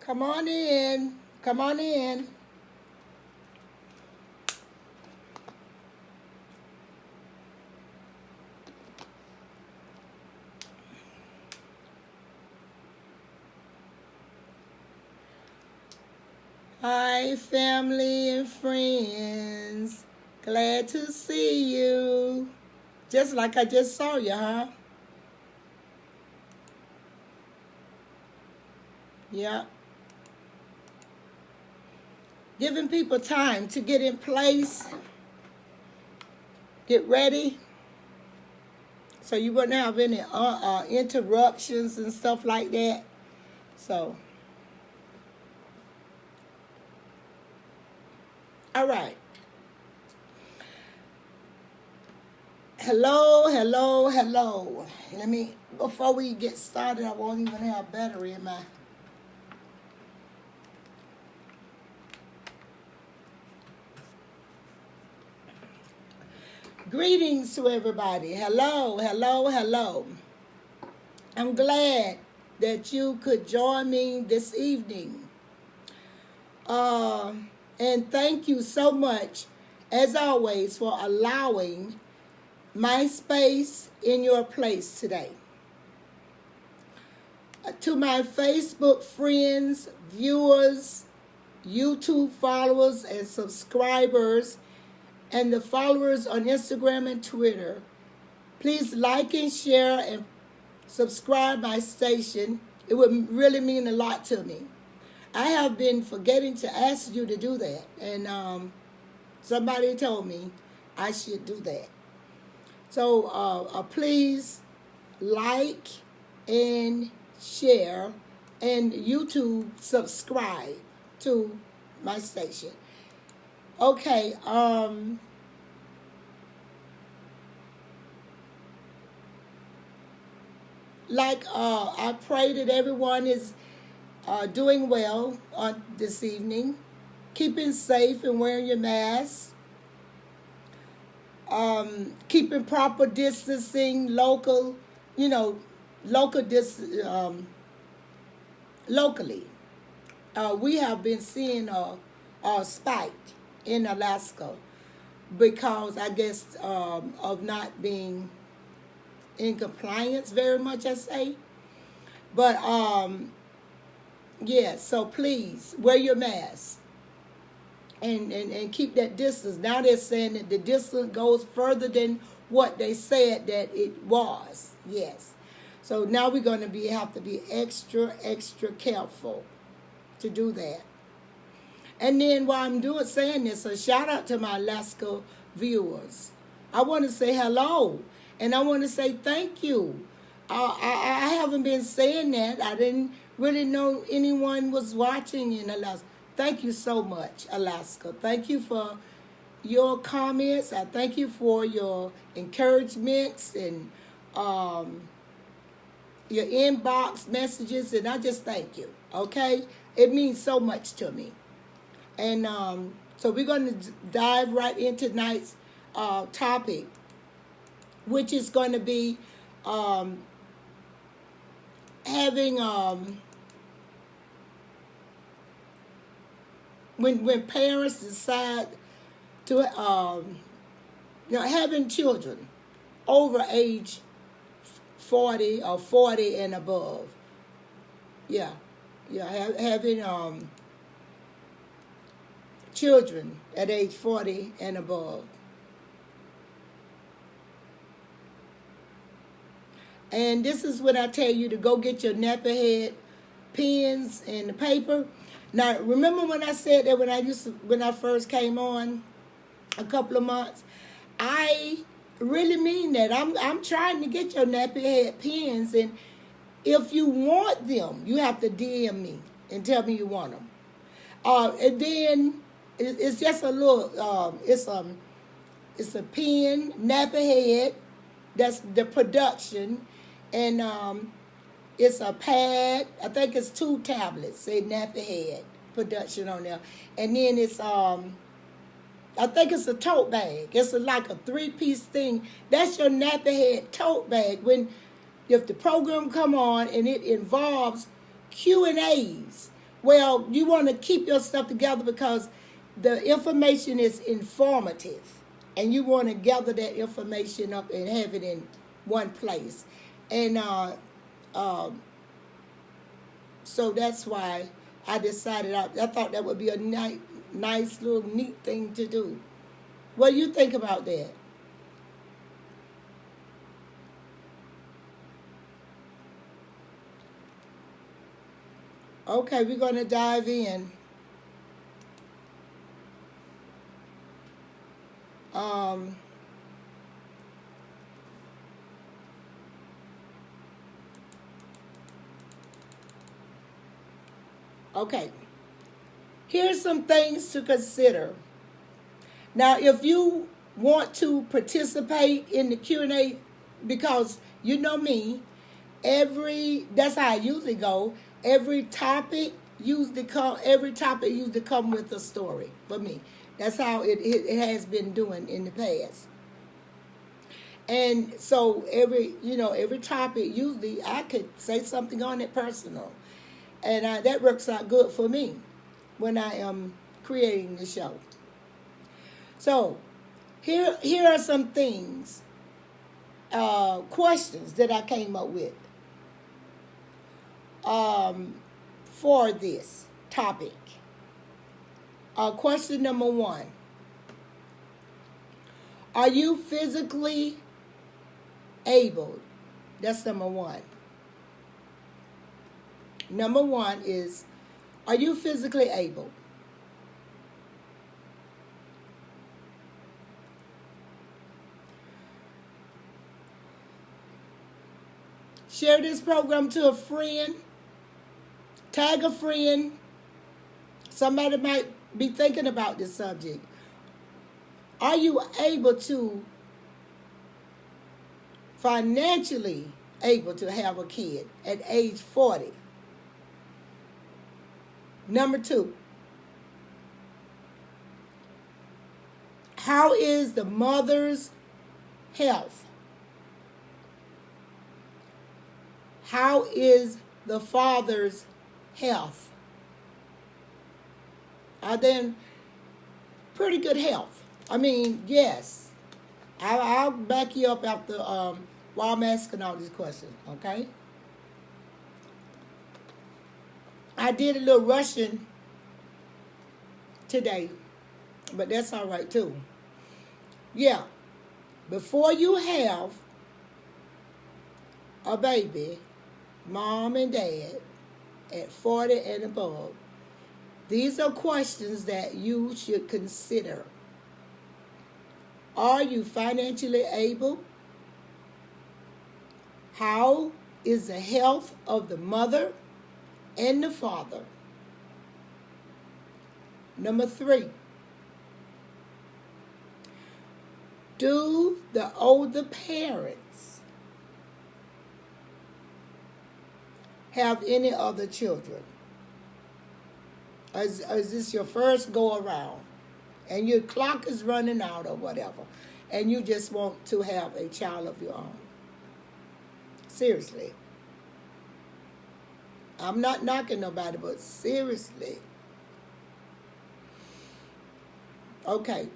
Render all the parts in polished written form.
Come on in. Come on in. Hi, family and friends. Glad to see you. Just like I just saw you, huh? Yeah. Giving people time to get in place, get ready, so you wouldn't have any interruptions and stuff like that. So, all right. Hello, hello, hello. Before we get started, I won't even have battery in my. Greetings to everybody. Hello, hello, hello. I'm glad that you could join me this evening. And thank you so much, as always, for allowing my space in your place today. To my Facebook friends, viewers, YouTube followers, and subscribers, and the followers on Instagram and Twitter, please like and share and subscribe my station. It would really mean a lot to me. I have been forgetting to ask you to do that, and somebody told me I should do that. So please like and share, and YouTube subscribe to my station. Okay, I pray that everyone is doing well this evening, keeping safe and wearing your mask, keeping proper distancing, locally. We have been seeing a spike in Alaska because I guess of not being in compliance very much, I say. But yeah, so please wear your mask and keep that distance. Now they're saying that the distance goes further than what they said that it was. Yes. So now we're going to have to be extra careful to do that. And then while I'm saying this, a shout out to my Alaska viewers. I want to say hello, and I want to say thank you. I haven't been saying that. I didn't really know anyone was watching in Alaska. Thank you so much, Alaska. Thank you for your comments. I thank you for your encouragements and your inbox messages, and I just thank you, okay? It means so much to me. And so we're going to dive right into tonight's topic, which is going to be having when parents decide to having children over age 40 or 40 and above. Having children at age 40 and above. And this is when I tell you to go get your nappy head pens and the paper. Now, remember when I said that when I first came on a couple of months, I really mean that. I'm trying to get your nappy head pens, and if you want them, you have to DM me and tell me you want them. And then it's just a little. It's a pen, nappy head. That's the production, and it's a pad. I think it's 2 tablets. Say nappy head production on there, and then it's I think it's a tote bag. It's like a 3-piece thing. That's your nappy head tote bag. If the program come on and it involves Q&As Well, you want to keep your stuff together because the information is informative, and you want to gather that information up and have it in one place. And uh, so that's why I decided I thought that would be a nice little neat thing to do. What do you think about that? Okay, we're going to dive in. Um, okay, here's some things to consider. Now, if you want to participate in the Q&A, because you know me, that's how I usually go. Every topic usually come with a story for me. That's how it has been doing in the past. And so every topic, usually I could say something on it personal. And that works out good for me when I am creating the show. So here are some things, questions that I came up with for this topic. Question number 1. Are you physically able? That's number 1. Number 1 is, are you physically able? Share this program to a friend. Tag a friend. Somebody might be thinking about this subject. Are you able to, financially able to have a kid at age 40? Number 2, how is the mother's health? How is the father's health? Are they in pretty good health? I mean, yes. I'll back you up after while I'm asking all these questions, okay? I did a little rushing today, but that's all right too. Yeah, before you have a baby, mom and dad, at 40 and above, these are questions that you should consider. Are you financially able? How is the health of the mother and the father? Number 3, do the older parents have any other children? Is this your first go around and your clock is running out or whatever, and you just want to have a child of your own? Seriously. I'm not knocking nobody, but seriously. Okay.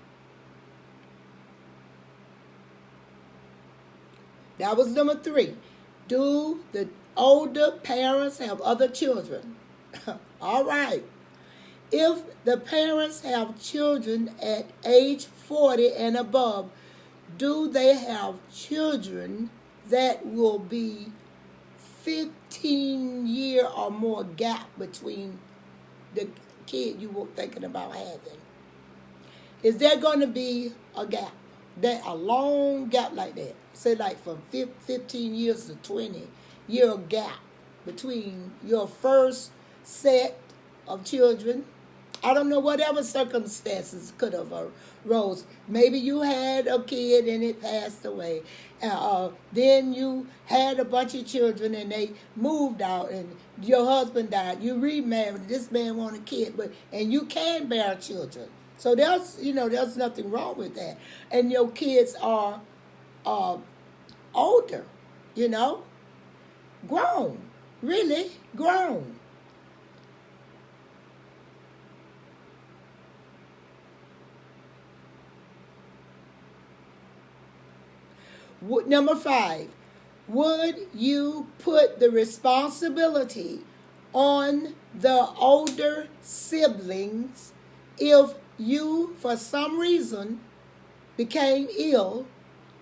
That was number 3. Do the older parents have other children? All right. If the parents have children at age 40 and above, do they have children that will be 15-year or more gap between the kid you were thinking about having? Is there going to be a gap, a long gap like that? Say like from 15 years to 20-year gap between your first set of children. I don't know, whatever circumstances could have arose. Maybe you had a kid and it passed away. Then you had a bunch of children and they moved out and your husband died. You remarried. This man wanted a kid, and you can bear children. So there's nothing wrong with that. And your kids are older, grown, really grown. Number 5, would you put the responsibility on the older siblings if you, for some reason, became ill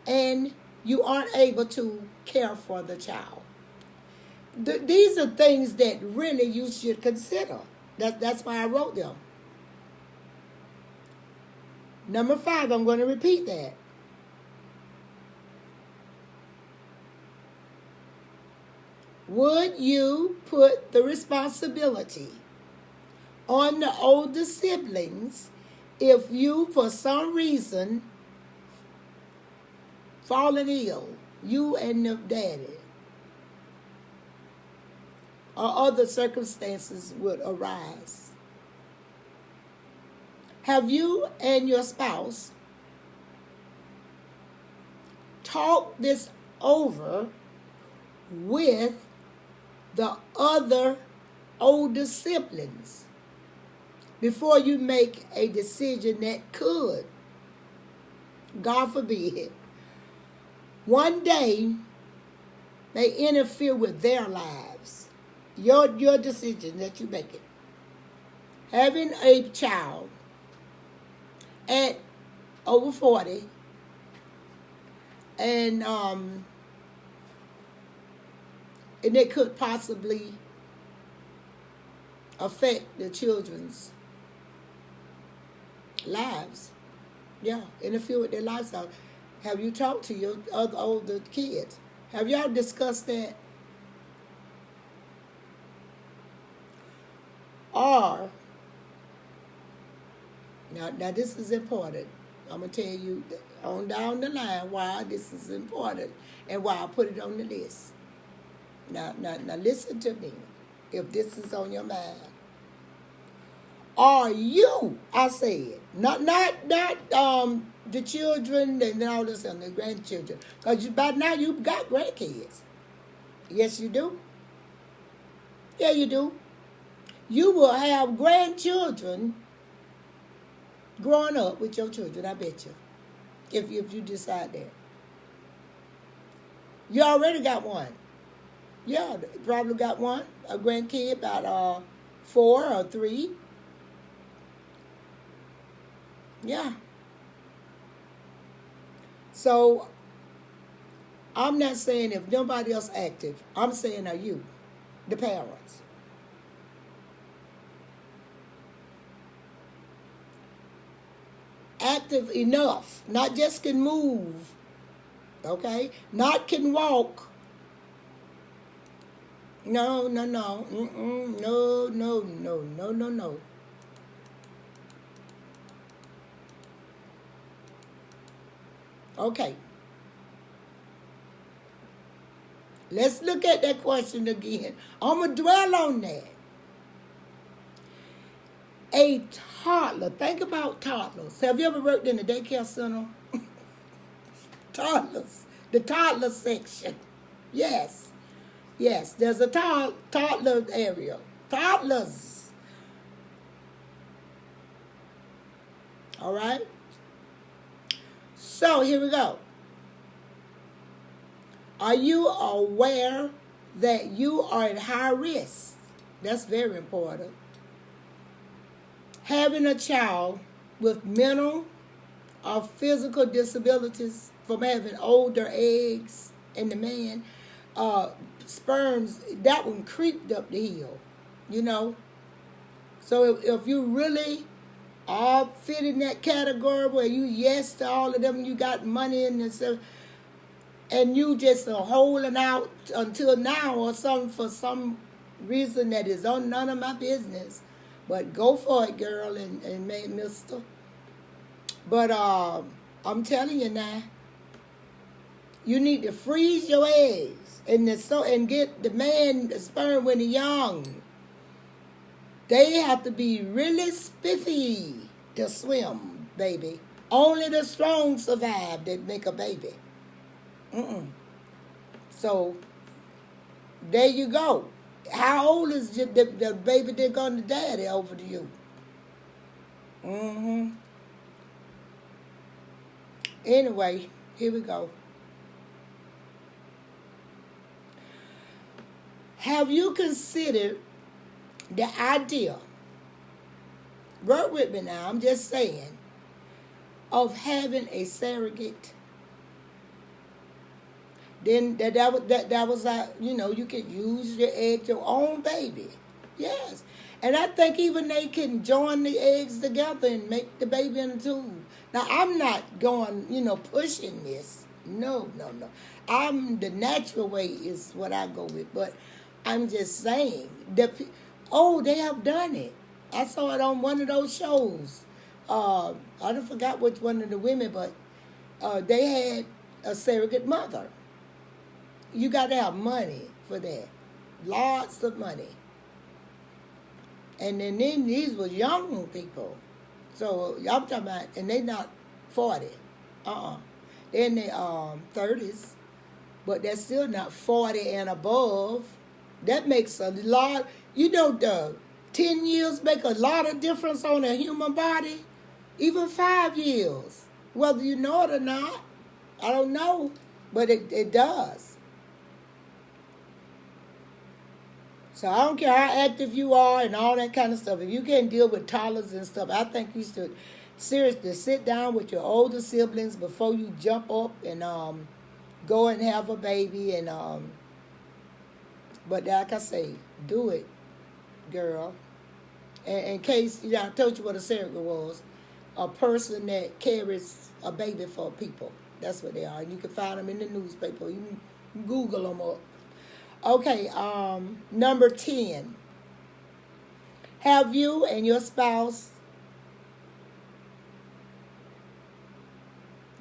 and you aren't able to care for the child? These are things that really you should consider. That's why I wrote them. Number 5, I'm going to repeat that. Would you put the responsibility on the older siblings if you, for some reason, fallen ill, you and the daddy, or other circumstances would arise? Have you and your spouse talked this over with the other older siblings before you make a decision that could, God forbid, one day may interfere with their lives? Your decision that you make it. Having a child at over 40 and it could possibly affect the children's lives. Yeah, interfere with their lifestyle. Have you talked to your other older kids? Have y'all discussed that? Or, now this is important. I'm going to tell you on down the line why this is important and why I put it on the list. Now listen to me, if this is on your mind. Are you, I said, not the children and all this and the grandchildren, because by now you've got grandkids. Yes, you do. Yeah, you do. You will have grandchildren growing up with your children, I bet you, if you decide that. You already got one. Yeah, probably got one, a grandkid, about 4 or 3. Yeah. So, I'm not saying if nobody else active. I'm saying are you, the parents. Active enough, not just can move, okay? Not can walk. No. No. Okay. Let's look at that question again. I'm going to dwell on that. A toddler. Think about toddlers. Have you ever worked in a daycare center? Toddlers. The toddler section. Yes. There's a toddler area. Toddlers. All right? So, here we go. Are you aware that you are at high risk? That's very important. Having a child with mental or physical disabilities from having older eggs in the man, sperms, that one creeped up the hill, you know. So if you really are fit in that category where you yes to all of them, you got money in this, and you just are holding out until now or something for some reason that is on none of my business, but go for it, girl, and mister. But I'm telling you now, you need to freeze your eggs and get the man the sperm when they're young. They have to be really spiffy to swim, baby. Only the strong survive that make a baby. So, there you go. How old is the baby that gone to daddy over to you? Anyway, here we go. Have you considered the idea, work with me now, I'm just saying, of having a surrogate? Then that was you could use your egg, your own baby. Yes. And I think even they can join the eggs together and make the baby in a tube. Now I'm not going, pushing this. No. I'm the natural way is what I go with, but I'm just saying they have done it. I saw it on one of those shows. I don't forgot which one of the women, but they had a surrogate mother. You got to have money for that. Lots of money. And then these was young people. So I'm talking about, and they not 40. They're in their 30s. But they're still not 40 and above. That makes a lot. The 10 years make a lot of difference on a human body. Even 5 years. Whether you know it or not. I don't know. But it does. So I don't care how active you are and all that kind of stuff. If you can't deal with toddlers and stuff, I think you should seriously sit down with your older siblings before you jump up and go and have a baby. And but like I say, do it, girl. And in case, I told you what a surrogate was. A person that carries a baby for people. That's what they are. You can find them in the newspaper. You can Google them up. Okay, number 10. Have you and your spouse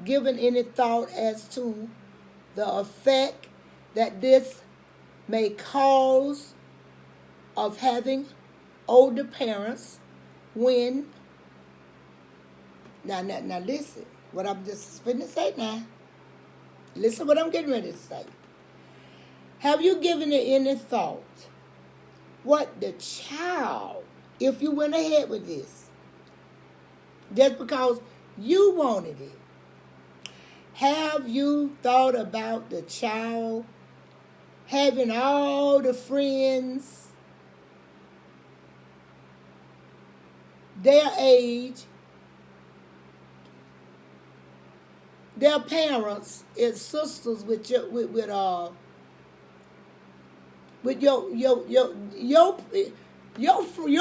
given any thought as to the effect that this may cause of having older parents when... Now listen, what I'm just finna say now. Listen what I'm getting ready to say. Have you given it any thought what the child, if you went ahead with this, just because you wanted it, have you thought about the child having all the friends, their age, their parents and sisters with your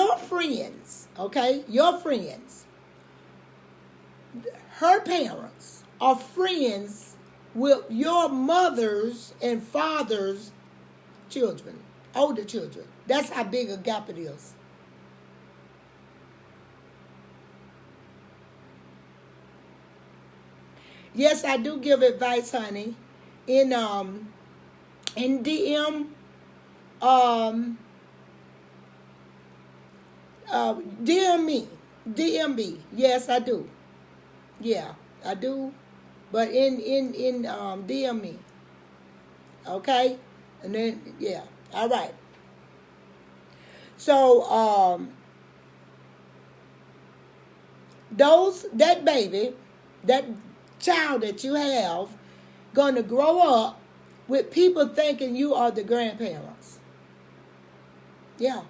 friends, okay? Your friends. Her parents are friends with your mother's and father's children, older children. That's how big a gap it is. Yes, I do give advice, honey. In DM, DM me. Yes, I do. Yeah, I do. But in DM me. Okay? And then, yeah. All right. So, that baby, that child that you have, going to grow up with people thinking you are the grandparents. Yeah.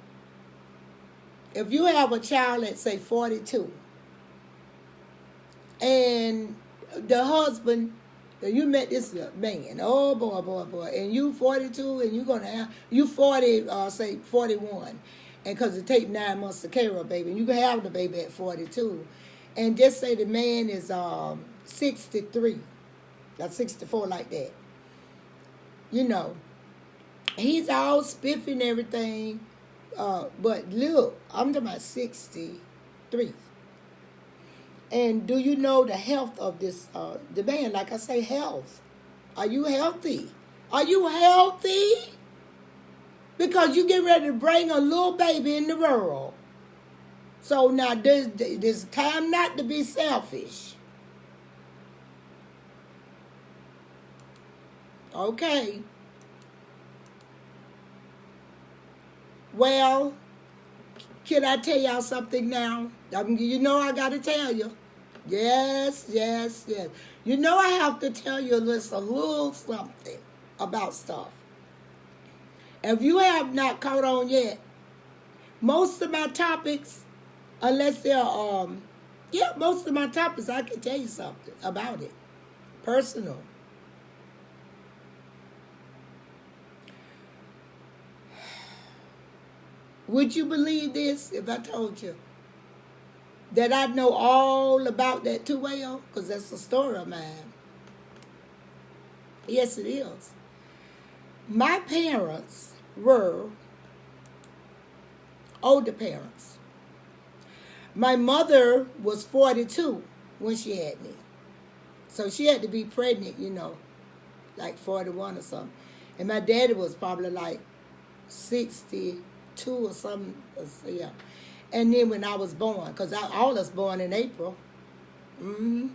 If you have a child at, say, 42, and the husband, you met this man, oh boy, and you 42, and you're going to have, you 40, say 41, and because it takes 9 months to carry a baby, and you can have the baby at 42, and just say the man is 63, or 64, like that. He's all spiffy and everything, but look, I'm talking about 63. And do you know the health of this, the man? Like I say, health. Are you healthy? Are you healthy? Because you get ready to bring a little baby in the world. So now there's time not to be selfish. Okay. Well, can I tell y'all something now? I got to tell you. Yes. I have to tell you a little something about stuff. If you have not caught on yet, most of my topics, unless they're most of my topics, I can tell you something about it, personal. Would you believe this if I told you that I know all about that too well? Because that's a story of mine. Yes, it is. My parents were older parents. My mother was 42 when she had me. So she had to be pregnant, like 41 or something. And my daddy was probably like 62 or something. Yeah. And then when I was born, because all us born in April. And,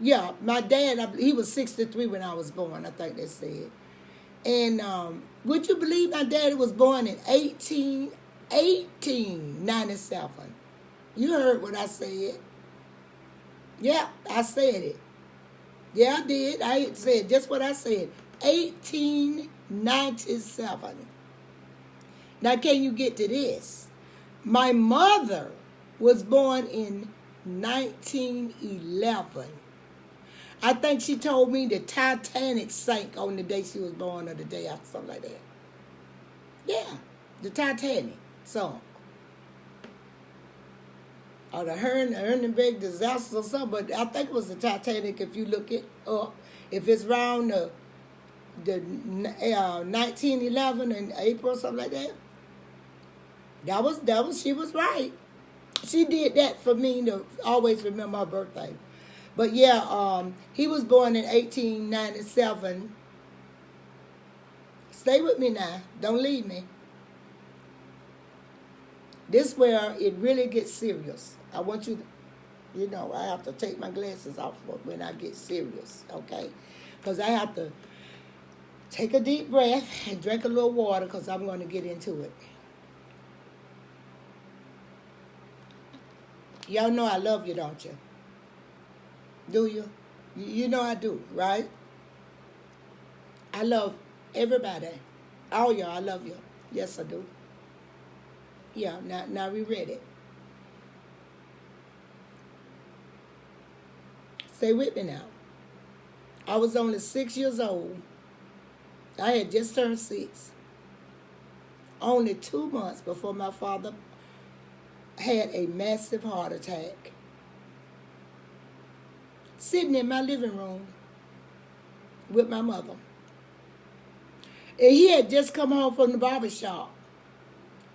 yeah, my dad, he was 63 when I was born, I think they said. And would you believe my daddy was born in 1897? You heard what I said. Yeah, I said it. Yeah, I did. I said just what I said. 1897. Now, can you get to this? My mother was born in 1911. I think she told me the Titanic sank on the day she was born or the day after, something like that. Yeah, the Titanic sunk. Or the Hindenburg disaster or something, but I think it was the Titanic if you look it up. If it's around the 1911 in April or something like that. That was she was right. She did that for me to always remember her birthday. But yeah, he was born in 1897. Stay with me now. Don't leave me. This is where it really gets serious. I want you to, I have to take my glasses off when I get serious, okay? Because I have to take a deep breath and drink a little water because I'm going to get into it. Y'all know I love you, don't you? Do you? You know I do, right? I love everybody. All y'all, I love you. Yes, I do. Yeah, now we read it. Stay with me now. I was only 6 years old. I had just turned 6. Only 2 months before my father had a massive heart attack. Sitting in my living room with my mother. And he had just come home from the barber shop.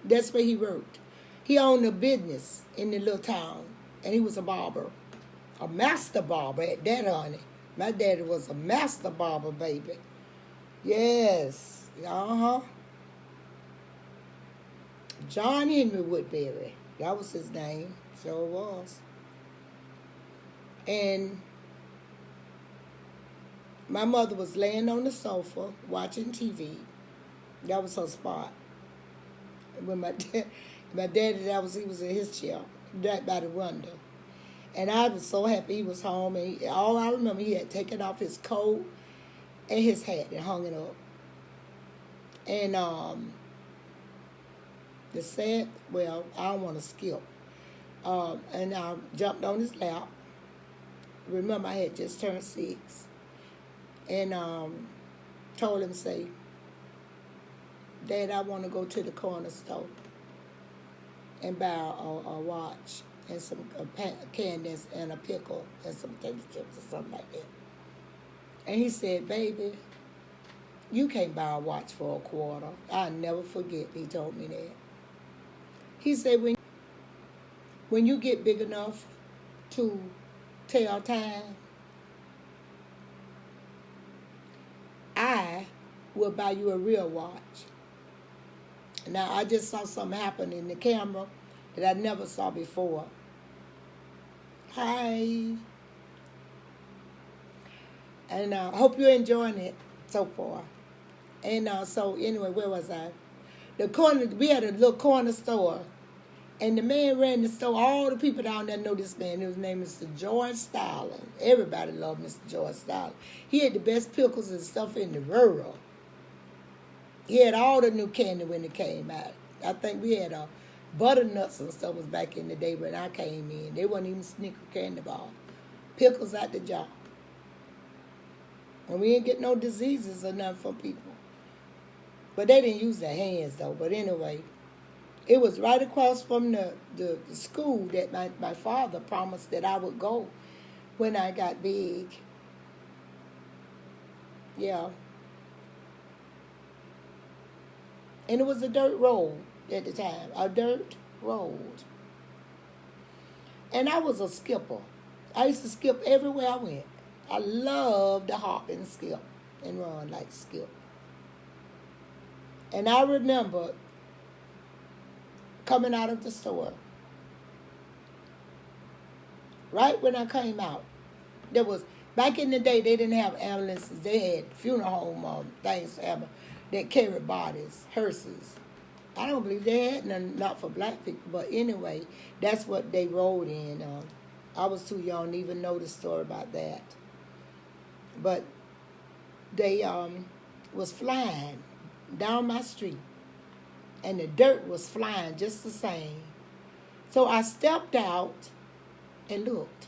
That's where he worked. He owned a business in the little town. And he was a barber. A master barber at that, honey. My daddy was a master barber, baby. Yes. Uh-huh. John Henry Woodbury. That was his name. Sure was. And my mother was laying on the sofa watching TV. That was her spot. When my daddy, he was in his chair, right by the window. And I was so happy he was home. And all I remember, he had taken off his coat and his hat and hung it up. And the sad, well, I don't want to skip. And I jumped on his lap. Remember, I had just turned 6. And told him, say, Dad, I want to go to the corner store and buy a watch and some candies and a pickle and some potato chips or something like that. And he said, baby, you can't buy a watch for $25. I'll never forget he told me that. He said, when you get big enough to tell time, I will buy you a real watch. Now, I just saw something happen in the camera that I never saw before. Hi. And I hope you're enjoying it so far. And so anyway, where was I? We had a little corner store And the man ran the store. All the people down there know this man. His name is Mr. George Stalin. Everybody loved Mr. George Stalin. He had the best pickles and stuff in the world. He had all the new candy when it came out. I think we had butternuts and stuff was back in the day when I came in. They wasn't even Snicker candy bar. Pickles out the jar. And we didn't get no diseases or nothing from people. But they didn't use their hands though. But anyway, it was right across from the school that my father promised that I would go when I got big. Yeah. And it was a dirt road at the time. A dirt road. And I was a skipper. I used to skip everywhere I went. I loved to hop and skip and run like skip. And I remember coming out of the store. Right when I came out, there was, back in the day, they didn't have ambulances. They had funeral home things that carried bodies, hearses. I don't believe they had none, not for black people. But anyway, that's what they rode in. I was too young to even know the story about that. But they was flying down my street. And the dirt was flying just the same. So I stepped out and looked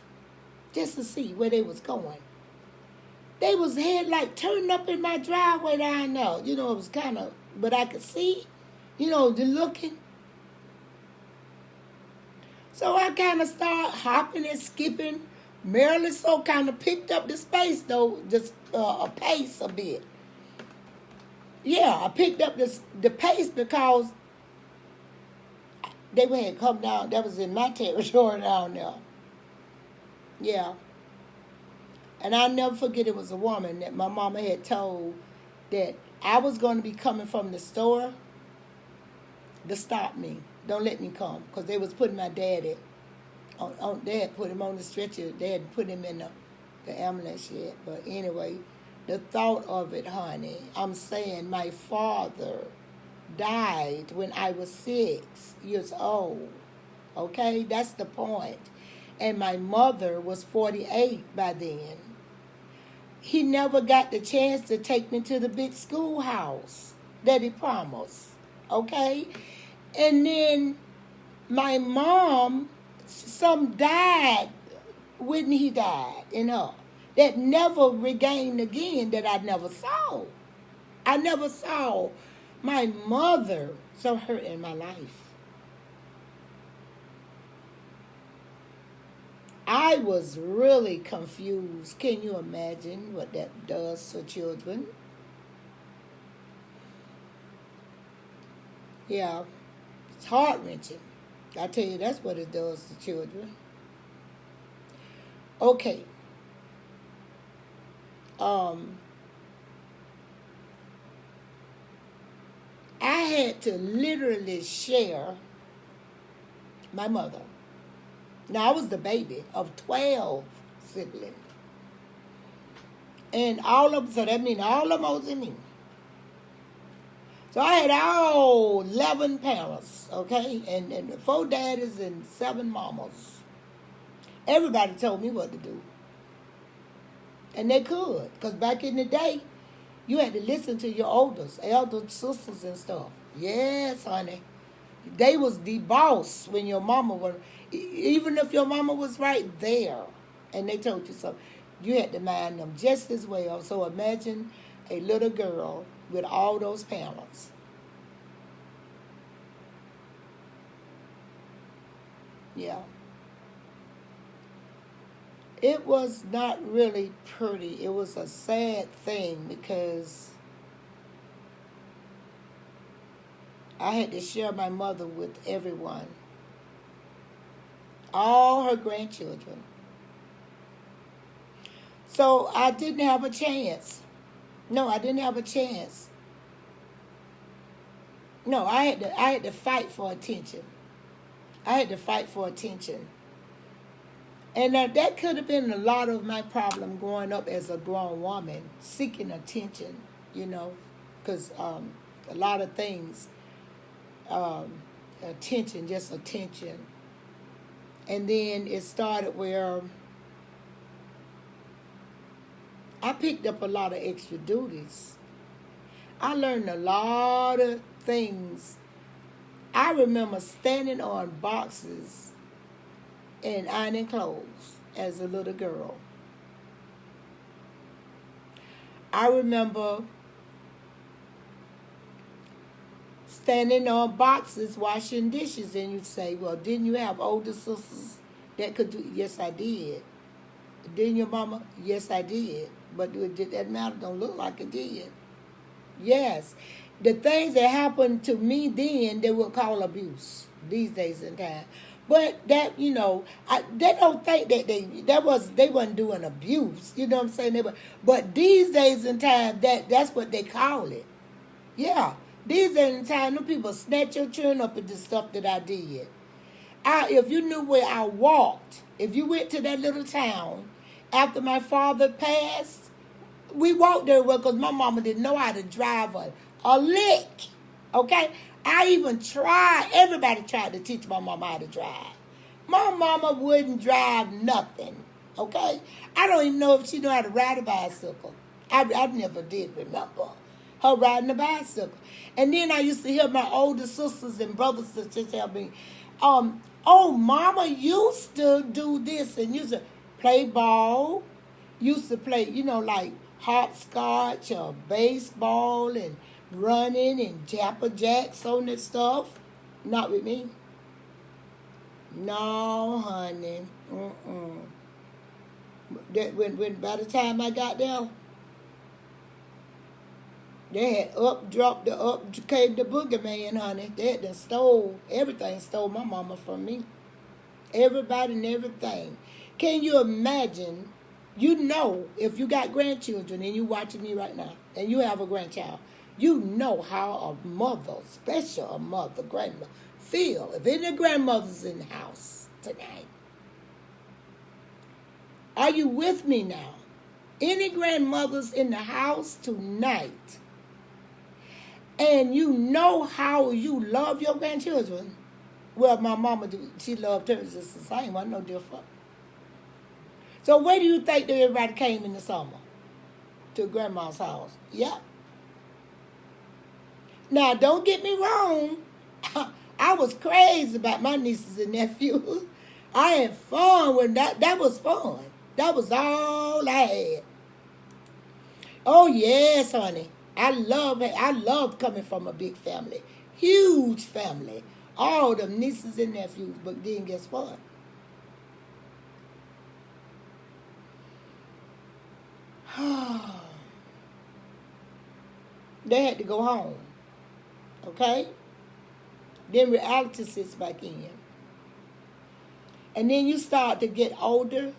just to see where they was going. They was turning up in my driveway down there. You know, it was kind of, but I could see, you know, the looking. So I kind of started hopping and skipping. Marilyn so kind of picked up the space, though, just a pace a bit. Yeah, I picked up the pace because they had come down. That was in my territory down there. Yeah. And I'll never forget it was a woman that my mama had told that I was going to be coming from the store to stop me. Don't let me come. Because they was putting my daddy they had put him on the stretcher. They hadn't put him in the ambulance yet. But anyway, the thought of it, honey, I'm saying my father died when I was 6 years old. Okay, that's the point. And my mother was 48 by then. He never got the chance to take me to the big schoolhouse that he promised. Okay? And then my mom, some died when he died in her. That never regained again, that I never saw. I never saw my mother so hurt in my life. I was really confused. Can you imagine what that does to children? Yeah, it's heart-wrenching. I tell you, that's what it does to children. Okay. I had to literally share my mother. Now, I was the baby of 12 siblings. And all of them, so that means all of them was in me. So I had all 11 parents, okay? And 4 daddies and 7 mamas. Everybody told me what to do. And they could. Because back in the day, you had to listen to your elders, sisters and stuff. Yes, honey. They was the boss when your mama was, even if your mama was right there and they told you something, you had to mind them just as well. So imagine a little girl with all those parents. Yeah. It was not really pretty. It was a sad thing because I had to share my mother with everyone. All her grandchildren. So I didn't have a chance. No, I didn't have a chance. No, I had to fight for attention. I had to fight for attention. And that could have been a lot of my problem growing up as a grown woman, seeking attention, you know, because a lot of things attention, just attention. And then it started where I picked up a lot of extra duties. I learned a lot of things. I remember standing on boxes and ironing clothes as a little girl. I remember standing on boxes washing dishes, and you'd say, well, didn't you have older sisters that could do? Yes, I did. Didn't your mama? Yes, I did. But did that matter? Don't look like it did. Yes. The things that happened to me then, they would call abuse these days and time. But that, they don't think that they wasn't doing abuse. You know what I'm saying? But these days and time, that's what they call it. Yeah. These days and time, them people snatch your children up at the stuff that I did. If you knew where I walked, if you went to that little town after my father passed, we walked there because my mama didn't know how to drive a lick. Okay? I even tried. Everybody tried to teach my mama how to drive. My mama wouldn't drive nothing. Okay? I don't even know if she knew how to ride a bicycle. I never did remember her riding a bicycle. And then I used to hear my older sisters and brothers just tell me, oh, mama used to do this and used to play ball, used to play, like hopscotch or baseball and running and japper jacks on that stuff. Not with me. No, honey. That when by the time I got there, they had came the boogeyman, honey. They had stole my mama from me. Everybody and everything. Can you imagine? If you got grandchildren and you watching me right now, and you have a grandchild, you know how a mother, especially a mother, grandmother, feel. If any grandmothers in the house tonight, are you with me now? Any grandmothers in the house tonight, and you know how you love your grandchildren? Well, my mama, she loved hers just the same. Wasn't no different. So where do you think that everybody came in the summer? To grandma's house. Yep. Now, don't get me wrong. I was crazy about my nieces and nephews. I had fun when that was fun. That was all I had. Oh, yes, honey. I love it. I love coming from a big family. Huge family. All them nieces and nephews. But then guess what? They had to go home. Okay? Then reality sits back in. And then you start to get older,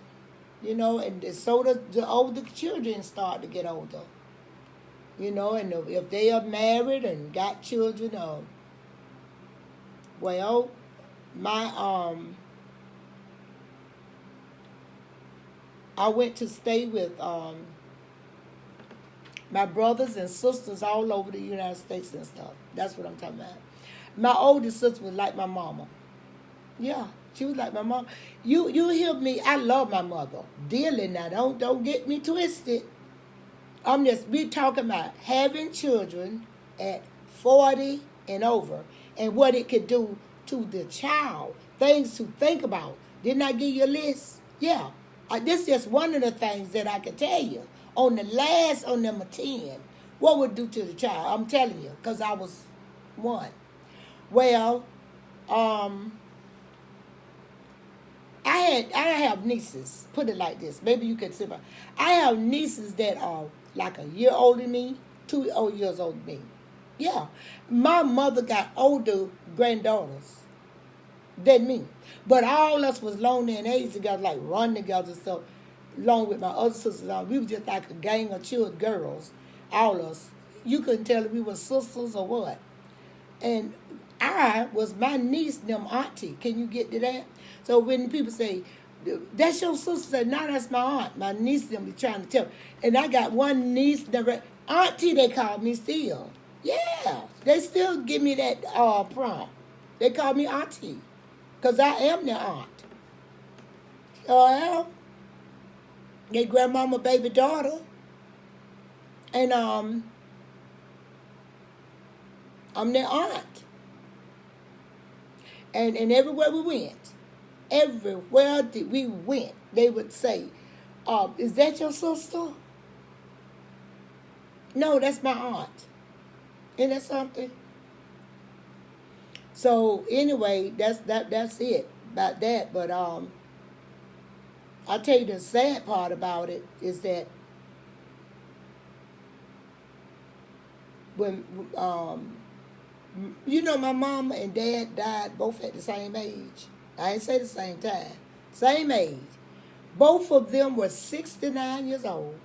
and so the older children start to get older. And if they are married and got children, I went to stay with my brothers and sisters all over the United States and stuff. That's what I'm talking about. My oldest sister was like my mama. Yeah, she was like my mom. You hear me? I love my mother dearly. Now, don't get me twisted. We talking about having children at 40 and over, and what it could do to the child. Things to think about. Didn't I give you a list? Yeah. This is just one of the things that I can tell you. On number 10, what would it do to the child? I'm telling you, because I was one. Well, I have nieces. Put it like this. Maybe you could see. I have nieces that are like a year older than me, 2 years older than me. Yeah. My mother got older granddaughters than me. But all us was lonely in age together, like run together, so along with my other sisters. We were just like a gang of children, girls, all us. You couldn't tell if we were sisters or what. And I was my niece, them auntie. Can you get to that? So when people say, that's your sister, no, that's my aunt. My niece, them be trying to tell. And I got one niece, auntie they call me still. Yeah, they still give me that prompt. They call me auntie. Because I am their aunt. So I am. Their grandmama, baby daughter. And I'm their aunt. And everywhere we went, everywhere that we went, they would say, is that your sister? No, that's my aunt. Isn't that something? So anyway, that's it about that. But I'll tell you the sad part about it is that when my mama and dad died both at the same age. I ain't say the same time. Same age. Both of them were 69 years old.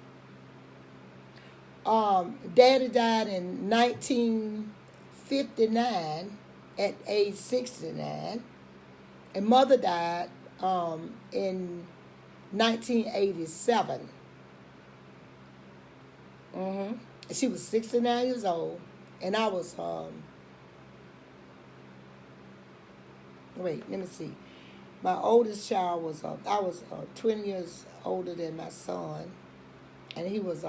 Daddy died in 1959 at age 69. And mother died in 1987. She was 69 years old. And I was, let me see. My oldest child was, I was 20 years older than my son. And he was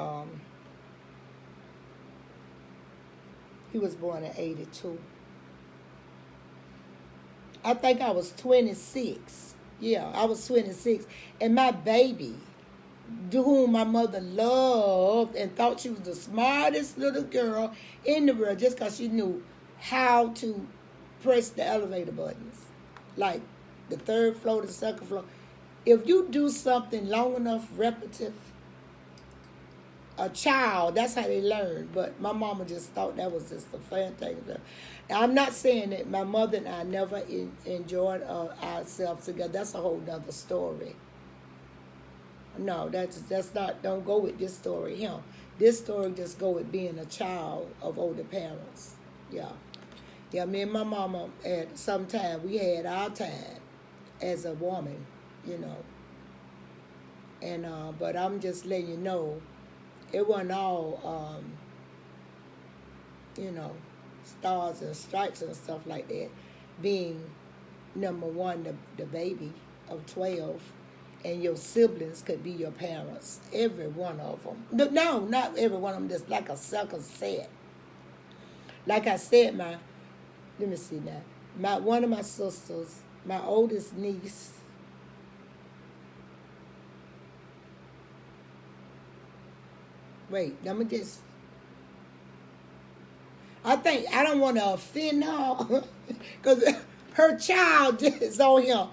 born in 82. I think I was 26. Yeah, I was 26. And my baby, whom my mother loved and thought she was the smartest little girl in the world just because she knew how to press the elevator buttons. Like the third floor, the second floor. If you do something long enough, repetitive, a child, that's how they learn. But my mama just thought that was just a fan thing. I'm not saying that my mother and I never enjoyed ourselves together. That's a whole nother story. No, that's not, don't go with this story here. This story just go with being a child of older parents. Yeah. Yeah, me and my mama, at some time, we had our time as a woman, And, but I'm just letting you know, it wasn't all, stars and stripes and stuff like that. Being, number one, the baby of 12, and your siblings could be your parents. Every one of them. No, not every one of them. Just like a second set. Like I said, let me see now. One of my sisters, my oldest niece, let me just, I don't want to offend her, because her child is on here.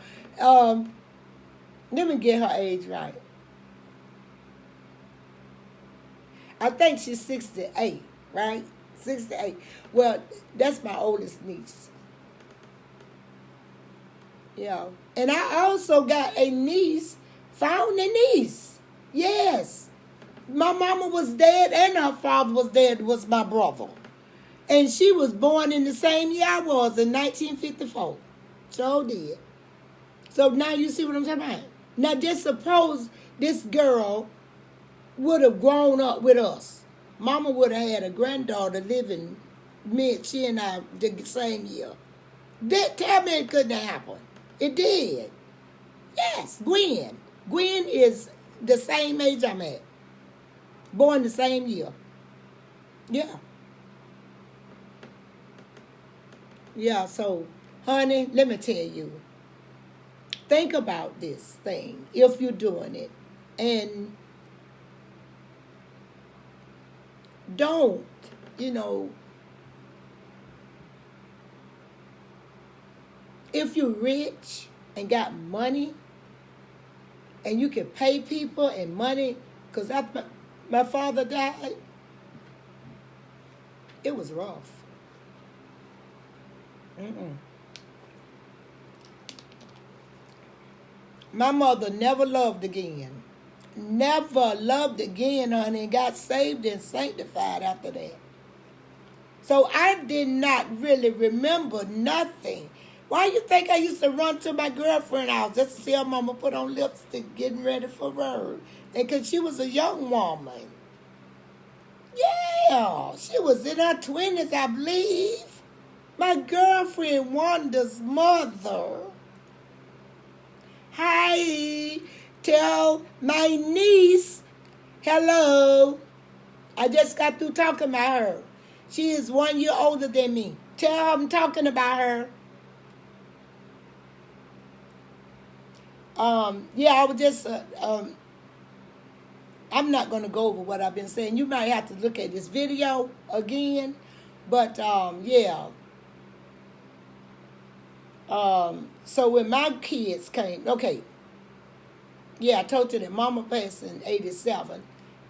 Let me get her age right. I think she's 68, right? 68. Well, that's my oldest niece. Yeah. And I also got a niece, found a niece. Yes. My mama was dead and her father was dead, was my brother. And she was born in the same year I was, in 1954. So did. So now you see what I'm talking about. Now just suppose this girl would have grown up with us. Mama would have had a granddaughter living she and I the same year. Tell me it couldn't have happened. It did. Yes, Gwen. Gwen is the same age I'm at. Born the same year. Yeah. Yeah, so, honey, let me tell you. Think about this thing, if you're doing it. And don't, if you're rich and got money and you can pay people and money, because my father died, it was rough. My mother never loved again. Never loved again, honey, and got saved and sanctified after that. So I did not really remember nothing. Why you think I used to run to my girlfriend's house just to see her mama put on lipstick getting ready for her? And because she was a young woman. Yeah, she was in her 20s, I believe. My girlfriend Wanda's mother. Hi. Tell my niece hello. I just got through talking about her. She is 1 year older than me. Tell her I'm talking about her. Yeah, I was just, I'm not going to go over what I've been saying. You might have to look at this video again. But, yeah. So when my kids came, okay. Yeah, I told you that mama passed in 87.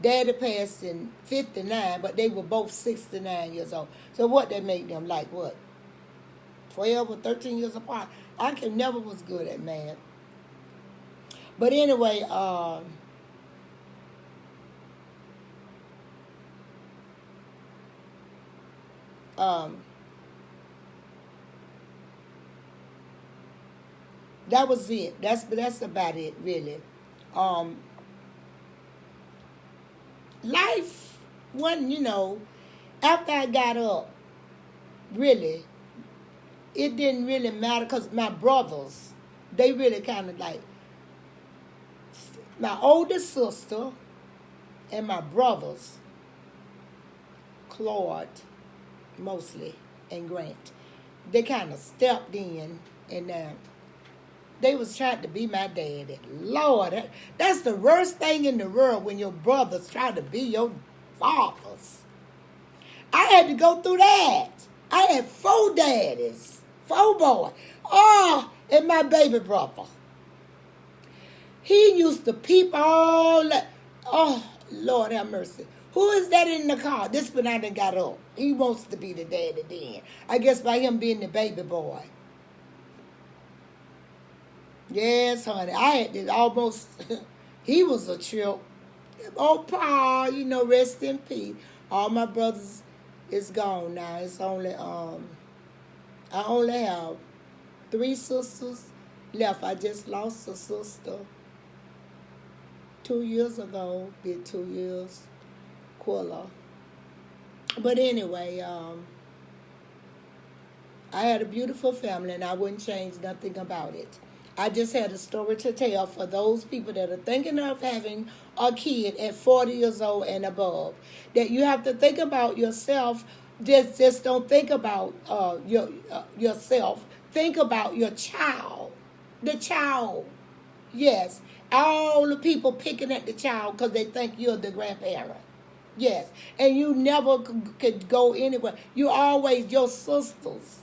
Daddy passed in 59, but they were both 69 years old. So what that made them, like what? 12 or 13 years apart. I never was good at math. But anyway, that was it. That's about it, really. Life wasn't, after I got up, really, it didn't really matter because my brothers, they really kind of like, my oldest sister and my brothers, Claude mostly and Grant, they kind of stepped in and they was trying to be my daddy. Lord, that's the worst thing in the world when your brothers try to be your fathers. I had to go through that. I had 4 daddies, 4 boys. Oh, and my baby brother. He used to peep all that. Oh, Lord have mercy. Who is that in the car? This one I done got up. He wants to be the daddy then. I guess by him being the baby boy. Yes, honey. I had this almost, he was a trip. Oh, Paul, rest in peace. All my brothers is gone now. It's only, I only have 3 sisters left. I just lost a sister 2 years ago. Did 2 years. Quilla. But anyway, I had a beautiful family and I wouldn't change nothing about it. I just had a story to tell for those people that are thinking of having a kid at 40 years old and above. That you have to think about yourself. Just don't think about yourself. Think about your child. The child. Yes. All the people picking at the child because they think you're the grandparent. Yes. And you never could go anywhere. You always, your sisters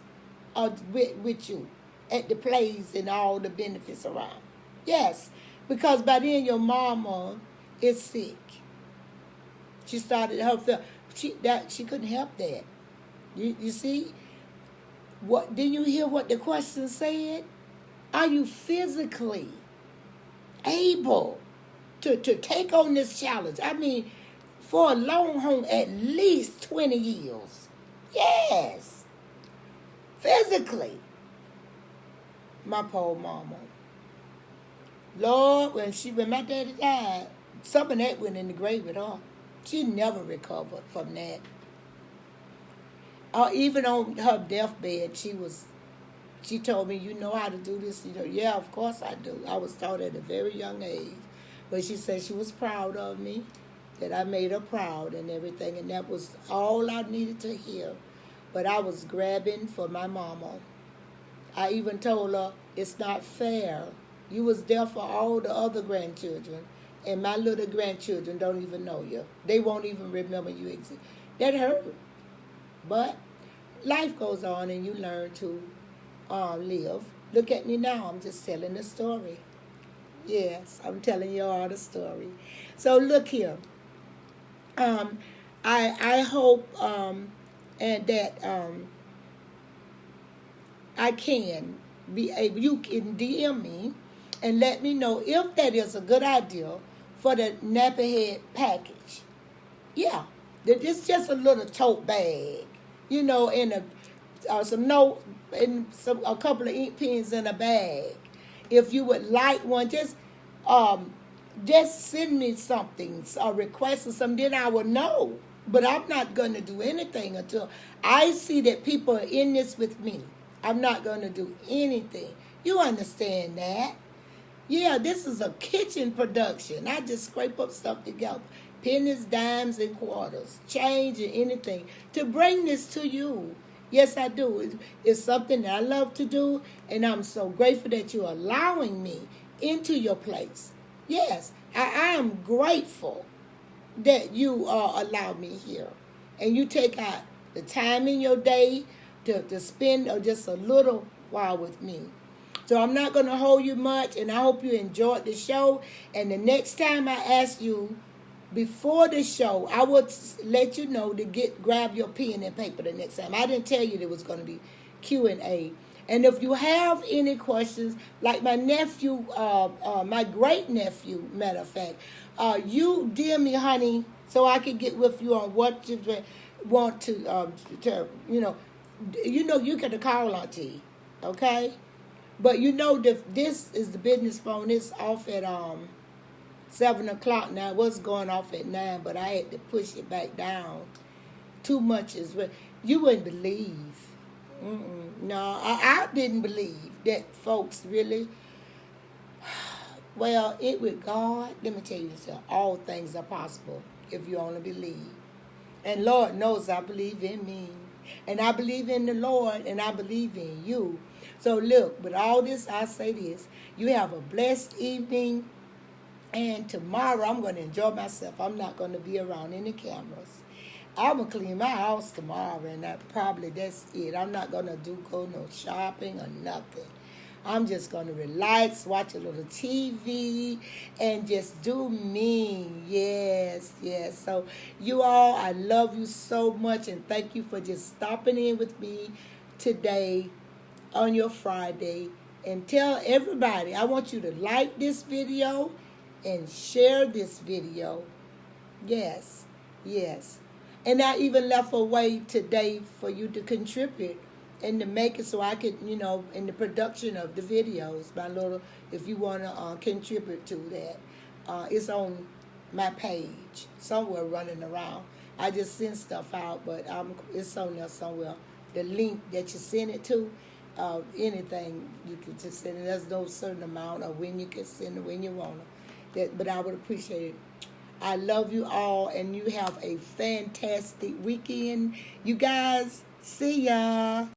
are with you at the plays and all the benefits around. Yes, because by then your mama is sick. She started her she couldn't help that. You see? What did you hear what the question said? Are you physically able to take on this challenge? I mean, for a long home, at least 20 years. Yes. Physically. My poor mama. Lord, when my daddy died, some of that went in the grave with her. She never recovered from that. Even on her deathbed, she told me, you know how to do this? Yeah, of course I do. I was taught at a very young age. But she said she was proud of me, that I made her proud and everything, and that was all I needed to hear. But I was grabbing for my mama. I even told her, it's not fair. You was there for all the other grandchildren, and my little grandchildren don't even know you. They won't even remember you exist. That hurt. But life goes on, and you learn to live. Look at me now. I'm just telling the story. Yes, I'm telling you all the story. So look here. I hope and that I can be able, you can DM me and let me know if that is a good idea for the nappy head package. Yeah, it's just a little tote bag, and some note and a couple of ink pens in a bag. If you would like one, just send me something, a request or something, then I will know. But I'm not going to do anything until I see that people are in this with me. I'm not going to do anything. You understand that? Yeah, this is a kitchen production. I just scrape up stuff together. Pennies, dimes, and quarters. Change and anything. To bring this to you. Yes, I do. It's something that I love to do. And I'm so grateful that you're allowing me into your place. Yes, I am grateful that you allow me here. And you take out the time in your day to spend just a little while with me. So I'm not going to hold you much, and I hope you enjoyed the show. And the next time I ask you before the show, I will let you know to grab your pen and paper the next time. I didn't tell you there was going to be Q&A. And if you have any questions, like my nephew, my great nephew, matter of fact, you dear me, honey, so I can get with you on what you want to you got to call Auntie, okay? But this is the business phone. It's off at 7 o'clock now. It was going off at 9, but I had to push it back down. Too much is what you wouldn't believe. No, I didn't believe that folks really. Well, with God, let me tell you something. All things are possible if you only believe. And Lord knows I believe in me. And I believe in the Lord, and I believe in you. So look, with all this, I say this. You have a blessed evening. And tomorrow, I'm going to enjoy myself. I'm not going to be around any cameras. I'm going to clean my house tomorrow, and that's it. I'm not going to go no shopping or nothing. I'm just going to relax, watch a little TV, and just do me. Yes, yes. So you all, I love you so much, and thank you for just stopping in with me today on your Friday. And tell everybody, I want you to like this video and share this video. Yes, yes. And I even left a way today for you to contribute and to make it so I could, in the production of the videos, if you want to contribute to that. It's on my page, somewhere running around. I just send stuff out, but it's on there somewhere. The link that you send it to, anything, you can just send it. There's no certain amount of when you can send it, when you want it. But I would appreciate it. I love you all, and you have a fantastic weekend. You guys, see ya.